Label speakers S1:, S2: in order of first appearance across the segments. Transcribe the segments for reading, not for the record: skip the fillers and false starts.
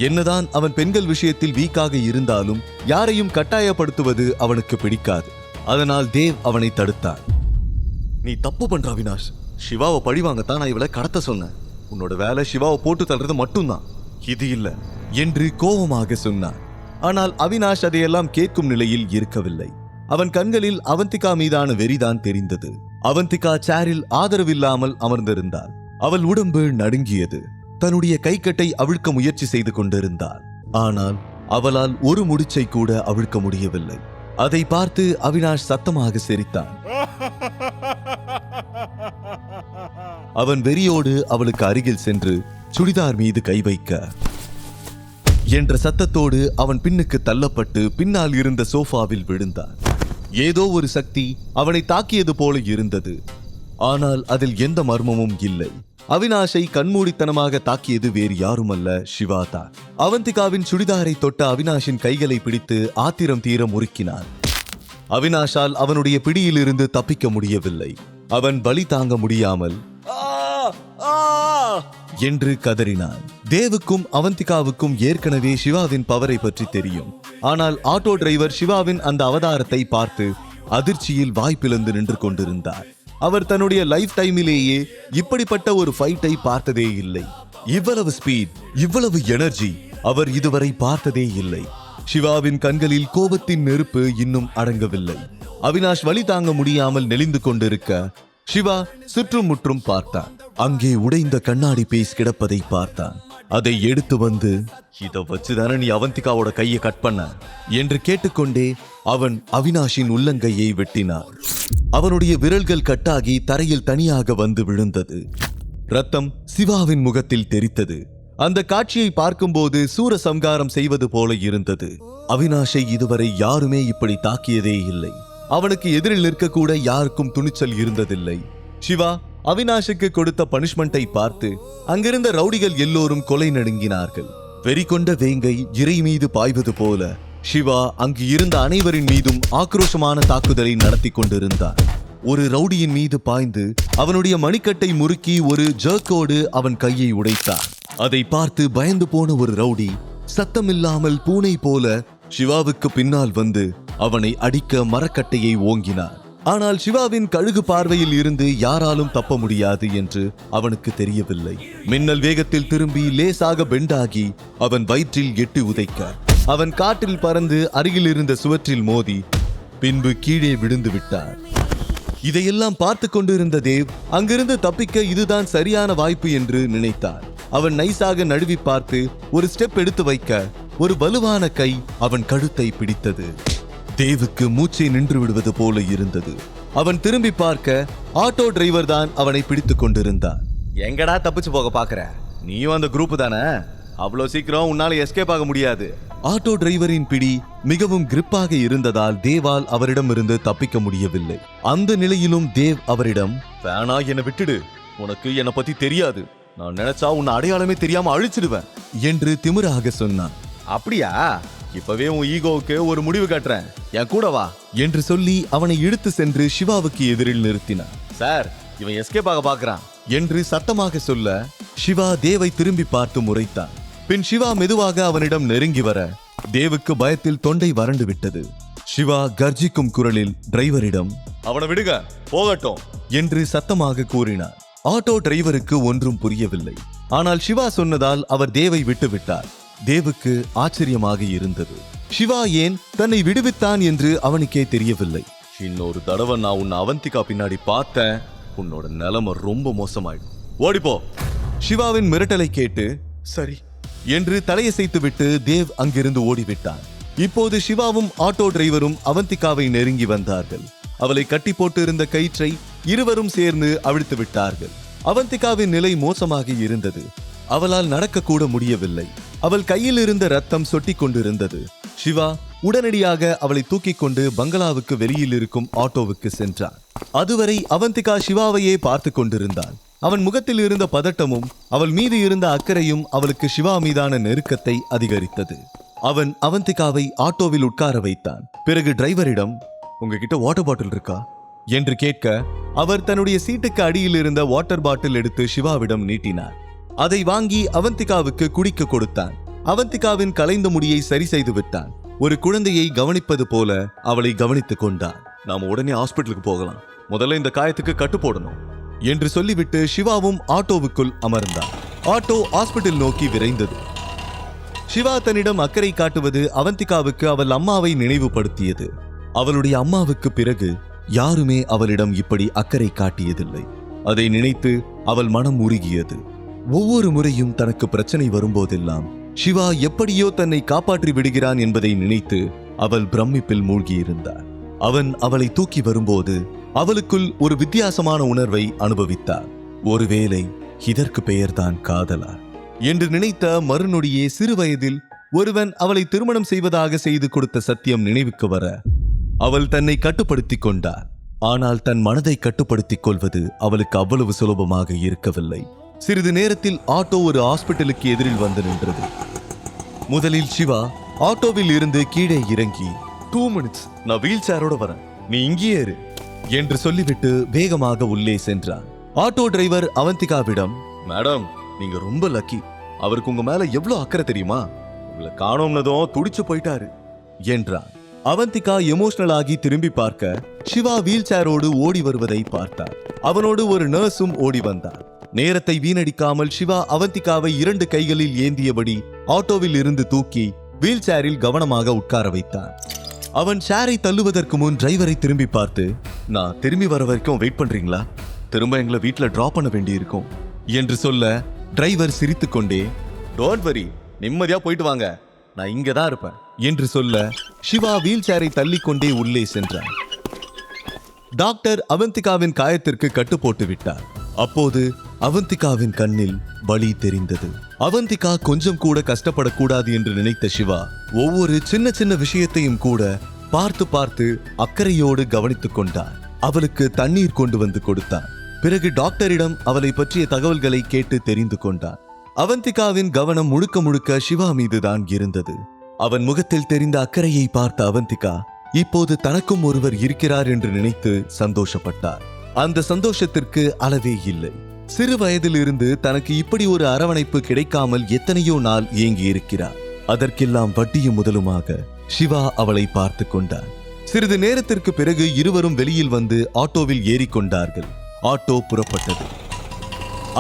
S1: என்னதான் அவன் பெண்கள் விஷயத்தில் வீக்காக இருந்தாலும் யாரையும் கட்டாயப்படுத்துவது அவனுக்கு பிடிக்காது. அதனால் தேவ் அவனை தடுத்தான். நீ தப்பு பண்ற அவினாஷ். சிவாவை பழிவாங்கத்தான் நான் இவளை கடத்த சொன்னேன். உன்னோட வேலை சிவாவை போட்டு தள்ளுறது மட்டும்தான், இது இல்ல என்று கோபமாக சொன்னான். ஆனால் அவினாஷ் அதையெல்லாம் கேட்கும் நிலையில் இருக்கவில்லை. அவன் கண்களில் அவந்திகா மீதான வெறிதான் தெரிந்தது. அவந்திகா சேரில் ஆதரவில்லாமல் அமர்ந்திருந்தாள். அவள் உடம்பு நடுங்கியது. தன்னுடைய கைக்கட்டை அவிழ்க்க முயற்சி செய்து கொண்டிருந்தாள். ஆனால் அவளால் ஒரு முடிச்சை கூட அவிழ்க்க முடியவில்லை. அதை பார்த்து அவினாஷ் சத்தமாக சிரித்தான். அவன் வெறியோடு அவளுக்கு அருகில் சென்று சுடிதார் மீது கை வைக்க என்ற சத்தத்தோடு அவன் பின்னுக்கு தள்ளப்பட்டு பின்னால் இருந்த சோஃபாவில் விழுந்தான். ஏதோ ஒரு சக்தி அவனை தாக்கியது போல இருந்தது. ஆனால் அதில் எந்த மர்மமும் இல்லை. அவினாஷை கண்மூடித்தனமாக தாக்கியது வேறு யாருமல்ல, சிவா தான். அவந்திகாவின் சுடிதாரை தொட்ட அவினாஷின் கைகளை பிடித்து ஆத்திரம் தீர முறுக்கினான். அவினாஷால் அவனுடைய பிடியிலிருந்து தப்பிக்க முடியவில்லை. அவன் பலி தாங்க முடியாமல் என்று கதறினான். தேவுக்கும் அவந்திகாவுக்கும் ஏற்கனவே சிவாவின் பவரை பற்றி தெரியும். ஆனால் ஆட்டோ டிரைவர் சிவாவின் அந்த அவதாரத்தை பார்த்து அதிர்ச்சியில் வாய்ப்பிழந்து நின்று கொண்டிருந்தார். அவர் தன்னுடைய லைஃப் டைமிலேயே இப்படிப்பட்ட ஒரு ஃபைட்டை பார்த்ததே இல்லை. இவ்வளவு ஸ்பீட், இவ்வளவு எனர்ஜி அவர் இதுவரை பார்த்ததே இல்லை. சிவாவின் கண்களில் கோபத்தின் நெருப்பு இன்னும் அடங்கவில்லை. அவினாஷ் வலி தாங்க முடியாமல் நெளிந்து கொண்டிருக்க சிவா சுற்றும் முற்றும் பார்த்தான். அங்கே உடைந்த கண்ணாடி பீஸ் கிடப்பதை பார்த்தான். அதை எடுத்து வந்து, இதை வச்சுதானே நீ அவந்திகாவோட கையை கட் பண்ண என்று கேட்டுக்கொண்டே அவன் அவினாஷின் உள்ளங்கையை வெட்டினான். அவனுடைய விரல்கள் கட்டாகி தரையில் தனியாக வந்து விழுந்தது. ரத்தம் சிவாவின் முகத்தில் தெரித்தது. அந்த காட்சியை பார்க்கும்போது சூரசம்காரம் செய்வது போல இருந்தது. அவினாஷை இதுவரை யாருமே இப்படி தாக்கியதே இல்லை. அவனுக்கு எதிரில் நிற்கக்கூட யாருக்கும் துணிச்சல் இருந்ததில்லை. சிவா அவினாஷுக்கு கொடுத்த பனிஷ்மெண்டை பார்த்து அங்கிருந்த ரவுடிகள் எல்லோரும் கொலை நடுங்கினார்கள். வெறி கொண்ட வேங்கை இறை மீது பாய்வது போல சிவா அங்கு இருந்த அனைவரின் மீதும் ஆக்ரோஷமான தாக்குதலை நடத்தி கொண்டிருந்தார். ஒரு ரவுடியின் மீது பாய்ந்து அவனுடைய மணிக்கட்டை முறுக்கி ஒரு ஜர்க்கோடு அவன் கையை உடைத்தார். அதை பார்த்து பயந்து போன ஒரு ரவுடி சத்தமில்லாமல் பூனை போல சிவாவுக்கு பின்னால் வந்து அவனை அடிக்க மரக்கட்டையை ஓங்கினார். ஆனால் சிவாவின் கழுகு பார்வையில் இருந்து யாராலும் தப்ப முடியாது என்று அவனுக்கு தெரியவில்லை. மின்னல் வேகத்தில் திரும்பி லேசாக பெண்டாகி அவன் வயிற்றில் எட்டி உதைக்க அவன் காற்றில் பறந்து அருகில் இருந்த சுவற்றில் மோதி பின்பு கீழே விழுந்து விட்டார். இதையெல்லாம் பார்த்து கொண்டிருந்த தேவ் அங்கிருந்து தப்பிக்க இதுதான் சரியான வாய்ப்பு என்று நினைத்தார். அவன் நைசாக நழுவி பார்த்து ஒரு ஸ்டெப் எடுத்து வைக்க ஒரு வலுவான கை அவன் கழுத்தை பிடித்தது. தேவுக்கு மூச்சை நின்று விடுவது போல இருந்தது. அவன் திரும்பி பார்க்க ஆட்டோ டிரைவர் தான் அவனை பிடித்துக் கொண்டிருந்தான். எங்கடா தப்பிச்சு போக பாக்குற? நீயும் அந்த குரூப் தானே? அவ்வளவு சீக்கிரம் உன்னால எஸ்கேப் ஆக முடியாது. ஆட்டோ டிரைவரின் பிடி மிகவும் கிரிப்பாக இருந்ததால் தேவால் அவரிடம் இருந்து தப்பிக்க முடியவில்லை. அந்த நிலையிலும் தேவ் அவரிடம், வேணா என்னை விட்டுடு, உனக்கு என்னை பத்தி தெரியாது, நான் நினைச்சா உன்னை அடையாளமே தெரியாம அழிச்சிடுவேன் என்று திமிராக சொன்னான். அப்படியா? இப்பவே உன் ஈகோவுக்கு ஒரு முடிவு காட்டுறேன், என் கூட வா என்று சொல்லி அவனை இழுத்து சென்று சிவாவுக்கு எதிரில் நிறுத்தினான். சார், இவன் எஸ்கேப் ஆக பாக்குறான் என்று சத்தமாக சொல்ல சிவா தேவை திரும்பி பார்த்து முறைத்தான். பின் சிவா மெதுவாக அவனிடம் நெருங்கி வர தேவுக்கு பயத்தில் தொண்டை வறண்டு விட்டது. சிவா கர்ஜிக்கும் குரலில் டிரைவரிடம், அவனை விடுங்க, போகட்டும் என்று சத்தமாக கூறினார். ஆட்டோ டிரைவருக்கு ஒன்றும் புரியவில்லை. ஆனால் சிவா சொன்னதால் அவர் தேவை விட்டு விட்டார். தேவுக்கு ஆச்சரியமாக இருந்தது. சிவா ஏன் தன்னை விடுவித்தான் என்று அவனுக்கே தெரியவில்லை. இன்னொரு தடவை நான் உன்னை அவந்திகா பின்னாடி பார்த்தேன், உன்னோட நிலைமை ரொம்ப மோசமாயிடும், ஓடிப்போ. சிவாவின் மிரட்டலை கேட்டு சரி என்று தலையசைத்து விட்டு தேவ் அங்கிருந்து ஓடிவிட்டான். இப்போது சிவாவும் ஆட்டோ டிரைவரும் அவந்திகாவை நெருங்கி வந்தார்கள். அவளை கட்டி போட்டு இருந்த கயிற்றை இருவரும் சேர்ந்து அவிழ்த்து விட்டார்கள். அவந்திகாவின் நிலை மோசமாக இருந்தது. அவளால் நடக்கக்கூட முடியவில்லை. அவள் கையில் இருந்த ரத்தம் சொட்டி கொண்டிருந்தது. சிவா உடனடியாக அவளை தூக்கிக் கொண்டு பங்களாவுக்கு வெளியில் இருக்கும் ஆட்டோவுக்கு சென்றான். அதுவரை அவந்திகா சிவாவையே பார்த்து கொண்டிருந்தான். அவன் முகத்தில் இருந்த பதட்டமும் அவள் மீது இருந்த அக்கறையும் அவளுக்கு சிவா மீதான நெருக்கத்தை அதிகரித்தது. அவன் அவந்திகாவை ஆட்டோவில் உட்கார வைத்தான். பிறகு டிரைவரிடம், உங்ககிட்ட வாட்டர் பாட்டில் இருக்கா என்று கேட்க அவர் தன்னுடைய சீட்டுக்கு அடியில் இருந்த வாட்டர் பாட்டில் எடுத்து சிவாவிடம் நீட்டினார். அதை வாங்கி அவந்திகாவுக்கு குடிக்க கொடுத்தான். அவந்திகாவின் கலைந்த முடியை சரி செய்து விட்டான். ஒரு குழந்தையை கவனிப்பது போல அவளை கவனித்துக் கொண்டான். நாம உடனே ஹாஸ்பிட்டலுக்கு போகலாம், முதல்ல இந்த காயத்துக்கு கட்டு போடணும் என்று சொல்லிவிட்டு சிவாவும் ஆட்டோவுக்குள் அமர்ந்தான். ஆட்டோ ஹாஸ்பிட்டல் நோக்கி விரைந்தது. சிவா தன்னிடம் அக்கறை காட்டுவது அவந்திகாவுக்கு அவள் அம்மாவை நினைவுபடுத்தியது. அவளுடைய அம்மாவுக்கு பிறகு யாருமே அவளிடம் இப்படி அக்கறை காட்டியதில்லை. அதை நினைத்து அவள் மனம் உருகியது. ஒவ்வொரு முறையும் தனக்கு பிரச்சனை வரும்போதெல்லாம் சிவா எப்படியோ தன்னை காப்பாற்றி விடுகிறான் என்பதை நினைத்து அவள் பிரமிப்பில் மூழ்கியிருந்தார். அவன் அவளை தூக்கி வரும்போது அவளுக்குள் ஒரு வித்தியாசமான உணர்வை அனுபவித்தார். ஒருவேளை இதற்கு பெயர்தான் காதலா என்று நினைத்த மறுநொடியே சிறுவயதில் ஒருவன் அவளை திருமணம் செய்வதாக செய்து கொடுத்த சத்தியம் நினைவுக்கு வர அவள் தன்னை கட்டுப்படுத்திக் கொண்டார். ஆனால் தன் மனதை கட்டுப்படுத்திக் கொள்வது அவளுக்கு அவ்வளவு சுலபமாக இருக்கவில்லை. சிறிது நேரத்தில் ஆட்டோ ஒரு ஹாஸ்பிட்டலுக்கு எதிரில் வந்து நின்றது. முதலில் சிவா ஆட்டோவில் இருந்து கீழே இறங்கி 2 minutes, நான் வீல் சேரோட வரேன், நீ இங்கேயே இரு என்று சொல்லிவிட்டு வேகமாக உள்ளே சென்றான். ஆட்டோ டிரைவர் அவந்திகாவிடம், மேடம் நீங்க ரொம்ப லக்கி, அவருக்கு உங்க மேல எவ்வளவு அக்கறை தெரியுமா, உங்களை காணோம்னதும் துடிச்சு போயிட்டாரு என்றான். அவந்திகா எமோஷனல் ஆகி திரும்பி பார்க்க சிவா வீல் சேரோடு ஓடி வருவதை பார்த்தார். அவனோடு ஒரு நர்ஸும் ஓடி வந்தார். நேரத்தை வீணடிக்காமல் சிவா அவந்திகாவை 2 கைகளில் ஏந்தியபடி ஆட்டோவில் இருந்து தூக்கி வீல் சேரில் கவனமாக உட்கார வைத்தான். அவன் சேரை தள்ளுவதற்கு முன் டிரைவரை திரும்பி பார்த்து, நான் திரும்பி வர வரைக்கும் வெயிட் பண்றீங்களா, திரும்ப எங்களை வீட்டுல டிராப் பண்ண வேண்டி இருக்கும் என்று சொல்ல டிரைவர் சிரித்துக்கொண்டே, டோன்ட் வரி, நிம்மதியா போயிட்டு வாங்க, நான் இங்கதான் இருப்பேன் என்று சொல்ல சிவா வீல் சேரை தள்ளிக்கொண்டே உள்ளே சென்றான். டாக்டர் அவந்திகாவின் காயத்திற்கு கட்டு போட்டு விட்டார். அப்போது அவந்திகாவின் கண்ணில் வலி தெரிந்தது. அவந்திகா கொஞ்சம் கூட கஷ்டப்படக்கூடாது என்று நினைத்த சிவா ஒவ்வொரு சின்ன சின்ன விஷயத்தையும் கூட பார்த்து பார்த்து அக்கறையோடு கவனித்துக் கொண்டார். அவளுக்கு தண்ணீர் கொண்டு வந்து கொடுத்தான். பிறகு டாக்டரிடம் அவளை பற்றிய தகவல்களை கேட்டு தெரிந்து கொண்டான். அவந்திகாவின் கவனம் முழுக்க முழுக்க சிவா மீதுதான் இருந்தது. அவன் முகத்தில் தெரிந்த அக்கறையை பார்த்த அவந்திகா இப்போது தனக்கும் ஒருவர் இருக்கிறார் என்று நினைத்து சந்தோஷப்பட்டார். அந்த சந்தோஷத்திற்கு அளவே இல்லை. சிறு வயதில் இருந்து தனக்கு இப்படி ஒரு அரவணைப்பு கிடைக்காமல் எத்தனையோ நாள் ஏங்கி இருக்கிறார். அதற்கெல்லாம் வட்டியும் முதலுமாக சிவா அவளை பார்த்து கொண்டார். சிறிது நேரத்திற்கு பிறகு இருவரும் வெளியில் வந்து ஆட்டோவில் ஏறிக்கொண்டார்கள். ஆட்டோ புறப்பட்டது.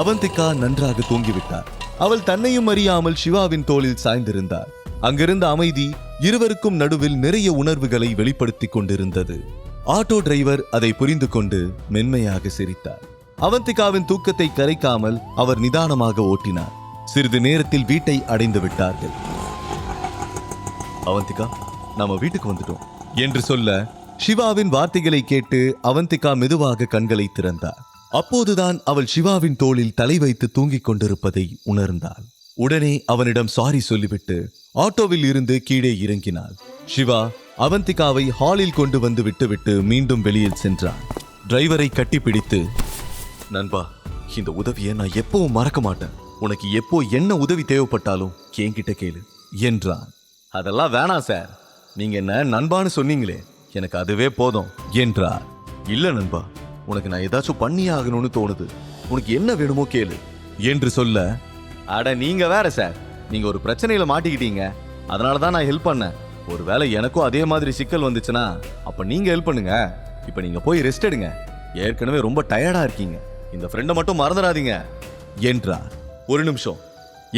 S1: அவந்திகா நன்றாக தூங்கிவிட்டார். அவள் தன்னையும் அறியாமல் சிவாவின் தோளில் சாய்ந்திருந்தார். அங்கிருந்த அமைதி இருவருக்கும் நடுவில் நிறைய உணர்வுகளை வெளிப்படுத்திக் கொண்டிருந்தது. ஆட்டோ டிரைவர் அதை புரிந்து கொண்டு மென்மையாக சிரித்தார். அவந்திகாவின் தூக்கத்தை கரைக்காமல் அவர் நிதானமாக ஓட்டினார். சிறிது நேரத்தில் வீட்டை அடைந்து விட்டார்கள். அவந்திகா, நாம வீட்டுக்கு வந்துட்டோம் என்று சொல்ல சிவாவின் வார்த்தைகளை கேட்டு அவந்திகா மெதுவாக கண்களை திறந்தார். அப்போதுதான் அவள் சிவாவின் தோளில் தலை வைத்து தூங்கிக் கொண்டிருப்பதை உணர்ந்தாள். உடனே அவனிடம் சாரி சொல்லிவிட்டு ஆட்டோவில் இருந்து கீழே இறங்கினாள். சிவா அவந்திகாவை ஹாலில் கொண்டு வந்து விட்டுவிட்டு மீண்டும் வெளியில் சென்றான். டிரைவரை கட்டிப்பிடித்து, நண்பா, இந்த உதவியை நான் எப்பவும் மறக்க மாட்டேன், உனக்கு எப்போ என்ன உதவி தேவைப்பட்டாலும் என்கிட்ட கேளு என்றான். அதெல்லாம் வேணாம் சார், நீங்க என்ன நண்பான்னு சொன்னீங்களே, எனக்கு அதுவே போதும் என்றார். இல்ல நண்பா, உனக்கு நான் ஏதாச்சும் பண்ணியே ஆகணும்னு தோணுது, உனக்கு என்ன வேணுமோ கேளு என்று சொல்ல, அட நீங்க வேற சார், நீங்க ஒரு பிரச்சனையில மாட்டிக்கிட்டீங்க, அதனாலதான் நான் ஹெல்ப் பண்ணேன். ஒருவேளை எனக்கும் அதே மாதிரி சிக்கல் வந்துச்சுன்னா அப்ப நீங்க ஹெல்ப் பண்ணுங்க. இப்ப நீங்க போய் ரெஸ்ட் எடுங்க, ஏற்கனவே ரொம்ப டயர்டா இருக்கீங்க, இந்த ஃப்ரெண்டை மட்டும் மறந்துடாதீங்க என்றார். ஒரு நிமிஷம்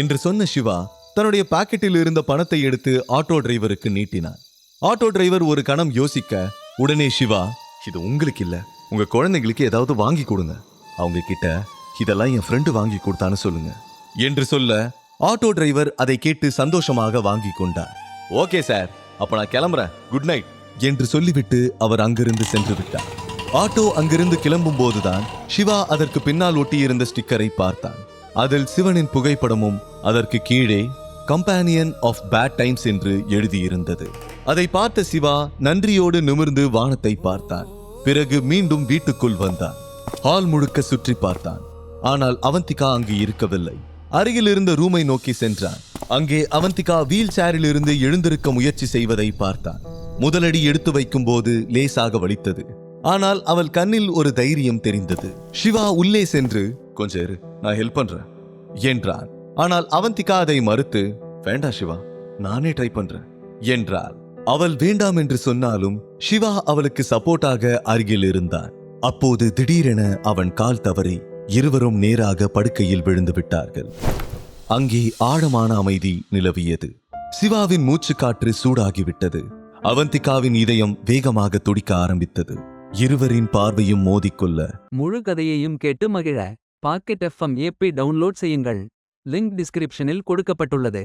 S1: என்று சொன்ன சிவா தன்னுடைய பாக்கெட்டில் இருந்த பணத்தை எடுத்து ஆட்டோ டிரைவருக்கு நீட்டினார். ஆட்டோ டிரைவர் ஒரு கணம் யோசிக்க உடனே சிவா, இது உங்களுக்கு இல்ல, உங்க குழந்தைங்களுக்கு ஏதாவது வாங்கி கொடுங்க, அவங்க கிட்ட இதெல்லாம் என் ஃப்ரெண்டு வாங்கி கொடுத்தான்னு சொல்லுங்க என்று சொல்ல ஆட்டோ டிரைவர் அதை கேட்டு சந்தோஷமாக வாங்கி கொண்டார். ஓகே சார், அப்ப நான் கிளம்புறேன், குட் நைட் என்று சொல்லிவிட்டு அவர் அங்கிருந்து சென்று விட்டார். ஆட்டோ அங்கிருந்து கிளம்பும் போதுதான் சிவா அதற்கு பின்னால் ஒட்டியிருந்த ஸ்டிக்கரை பார்த்தான். அதில் சிவனின் புகைப்படமும் அதற்கு கீழே கம்பானியன் ஆஃப் பேட் டைம்ஸ் என்று எழுதியிருந்தது. அதை பார்த்த சிவா நன்றியோடு நிமிர்ந்து வானத்தை பார்த்தான். பிறகு மீண்டும் வீட்டுக்குள் வந்தான். ஹால் முழுக்க சுற்றி பார்த்தான். ஆனால் அவந்திகா அங்கு இருக்கவில்லை. அருகில் இருந்த ரூமை நோக்கி சென்றான். அங்கே அவந்திகா வீல் சேரில் இருந்து எழுந்திருக்க முயற்சி செய்வதை பார்த்தான். முதலடி எடுத்து வைக்கும் போது லேசாக வலித்தது. ஆனால் அவள் கண்ணில் ஒரு தைரியம் தெரிந்தது. சிவா உள்ளே சென்று, கொஞ்சம் இரு, நான் ஹெல்ப் பண்றேன் என்றான். ஆனால் அவந்திகா அதை மறுத்து, வேண்டாம் சிவா, நானே ட்ரை பண்றேன் என்றாள். அவள் வேண்டாம் என்று சொன்னாலும் சிவா அவளுக்கு சப்போர்ட்டாக அருகில் இருந்தான். அப்போது திடீரென அவன் கால் தவறி இருவரும் நேராக படுக்கையில் விழுந்து விட்டார்கள். அங்கே ஆழமான அமைதி நிலவியது. சிவாவின் மூச்சு காற்று சூடாகிவிட்டது. அவந்திகாவின் இதயம் வேகமாக துடிக்க ஆரம்பித்தது. இருவரின் பார்வையும் மோதிக்கொள்ள.
S2: முழு கதையையும் கேட்டு மகிழ பாக்கெட் FM ஏபி டவுன்லோட் செய்யுங்கள். லிங்க் டிஸ்கிரிப்ஷனில் கொடுக்கப்பட்டுள்ளது.